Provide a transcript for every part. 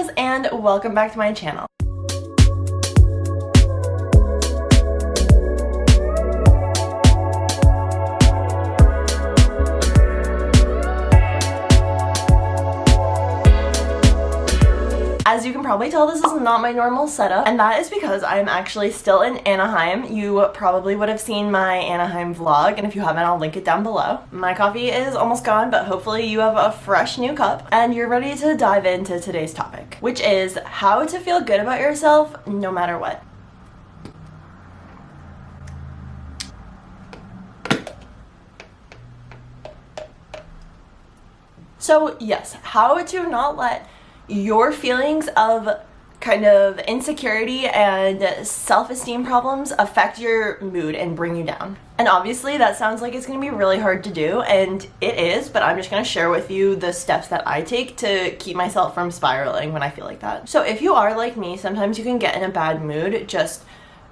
guys, and welcome back to my channel. As you can probably tell, this is not my normal setup, and that is because I'm actually still in Anaheim. You probably would have seen my Anaheim vlog, and if you haven't, I'll link it down below. My coffee is almost gone, but hopefully you have a fresh new cup, and you're ready to dive into today's topic, which is how to feel good about yourself no matter what. So yes, how to not let your feelings of kind of insecurity and self-esteem problems affect your mood and bring you down. And obviously that sounds like it's going to be really hard to do, and it is, but I'm just going to share with you the steps that I take to keep myself from spiraling when I feel like that. So if you are like me, sometimes you can get in a bad mood just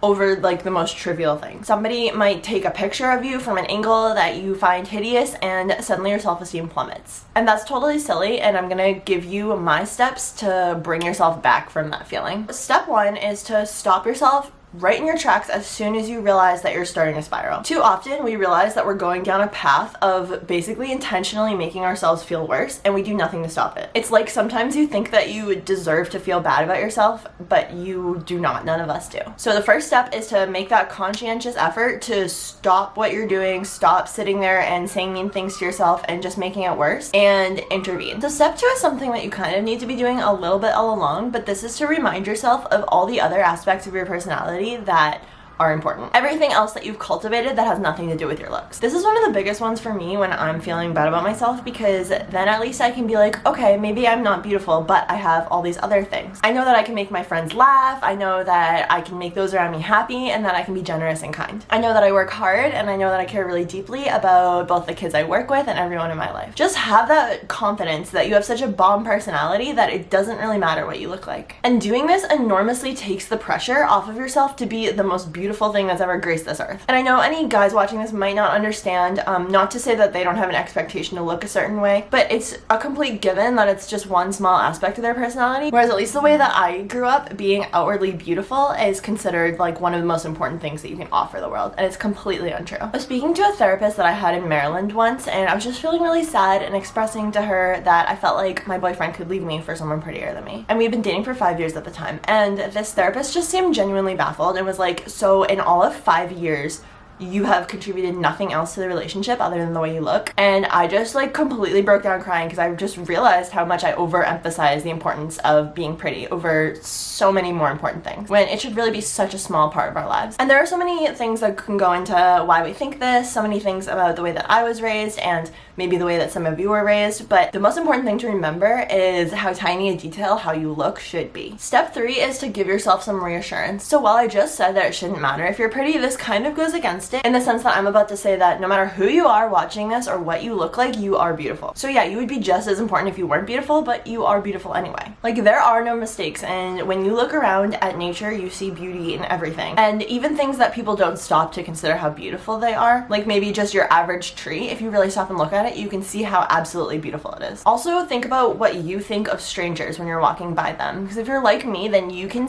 over like the most trivial thing. Somebody might take a picture of you from an angle that you find hideous and suddenly your self-esteem plummets. And that's totally silly, and I'm gonna give you my steps to bring yourself back from that feeling. Step one is to stop yourself right in your tracks as soon as you realize that you're starting to spiral. Too often we realize that we're going down a path of basically intentionally making ourselves feel worse, and we do nothing to stop it. It's like sometimes you think that you deserve to feel bad about yourself, but you do not. None of us do. So the first step is to make that conscientious effort to stop what you're doing, stop sitting there and saying mean things to yourself and just making it worse, and intervene. So step two is something that you kind of need to be doing a little bit all along, but this is to remind yourself of all the other aspects of your personality that are important. Everything else that you've cultivated that has nothing to do with your looks. This is one of the biggest ones for me when I'm feeling bad about myself, because then at least I can be like, okay, maybe I'm not beautiful, but I have all these other things. I know that I can make my friends laugh, I know that I can make those around me happy, and that I can be generous and kind. I know that I work hard, and I know that I care really deeply about both the kids I work with and everyone in my life. Just have that confidence that you have such a bomb personality that it doesn't really matter what you look like. And doing this enormously takes the pressure off of yourself to be the most beautiful thing that's ever graced this earth. And I know any guys watching this might not understand, not to say that they don't have an expectation to look a certain way, but it's a complete given that it's just one small aspect of their personality, whereas at least the way that I grew up, being outwardly beautiful is considered like one of the most important things that you can offer the world, and it's completely untrue. I was speaking to a therapist that I had in Maryland once, and I was just feeling really sad and expressing to her that I felt like my boyfriend could leave me for someone prettier than me. And we'd been dating for 5 years at the time, and this therapist just seemed genuinely baffled and was like, so in all of 5 years, you have contributed nothing else to the relationship other than the way you look? And I just like completely broke down crying, because I just realized how much I overemphasize the importance of being pretty over so many more important things, when it should really be such a small part of our lives. And there are so many things that can go into why we think this, so many things about the way that I was raised and maybe the way that some of you were raised, but the most important thing to remember is how tiny a detail how you look should be. Step three is to give yourself some reassurance. So while I just said that it shouldn't matter if you're pretty, this kind of goes against it in the sense that I'm about to say that no matter who you are watching this or what you look like, you are beautiful. So yeah, you would be just as important if you weren't beautiful, but you are beautiful anyway. Like, there are no mistakes, and when you look around at nature, you see beauty in everything. And even things that people don't stop to consider how beautiful they are, like maybe just your average tree, if you really stop and look at it, you can see how absolutely beautiful it is. Also, think about what you think of strangers when you're walking by them, because if you're like me, then you can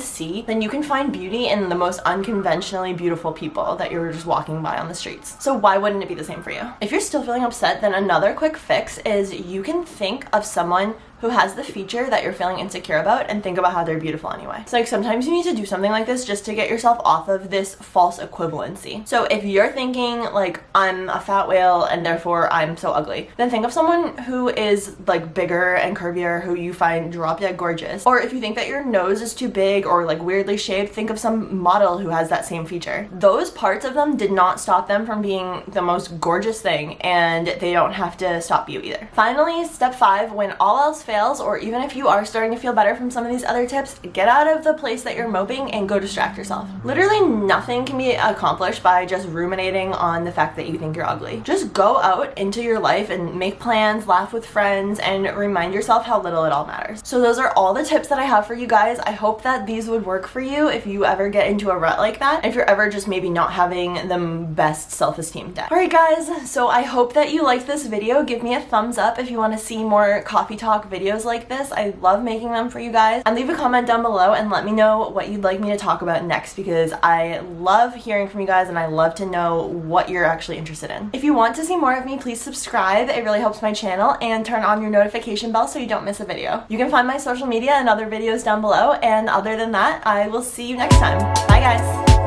find beauty in the most unconventionally beautiful people that you're just walking by on the streets. So why wouldn't it be the same for you? If you're still feeling upset, then another quick fix is you can think of someone who has the feature that you're feeling insecure about and think about how they're beautiful anyway. So like sometimes you need to do something like this just to get yourself off of this false equivalency. So if you're thinking like, I'm a fat whale and therefore I'm so ugly, then think of someone who is like bigger and curvier who you find drop dead gorgeous. Or if you think that your nose is too big or like weirdly shaped, think of some model who has that same feature. Those parts of them did not stop them from being the most gorgeous thing, and they don't have to stop you either. Finally, step 5, when all else fails, or even if you are starting to feel better from some of these other tips, get out of the place that you're moping and go distract yourself. Literally nothing can be accomplished by just ruminating on the fact that you think you're ugly. Just go out into your life and make plans, laugh with friends, and remind yourself how little it all matters. So those are all the tips that I have for you guys. I hope that these would work for you if you ever get into a rut like that, and if you're ever just maybe not having the best self-esteem day. Alright guys, so I hope that you liked this video. Give me a thumbs up if you want to see more coffee talk videos videos like this. I love making them for you guys. And leave a comment down below and let me know what you'd like me to talk about next, because I love hearing from you guys and I love to know what you're actually interested in. If you want to see more of me, please subscribe. It really helps my channel, and turn on your notification bell so you don't miss a video. You can find my social media and other videos down below, and other than that, I will see you next time. Bye guys!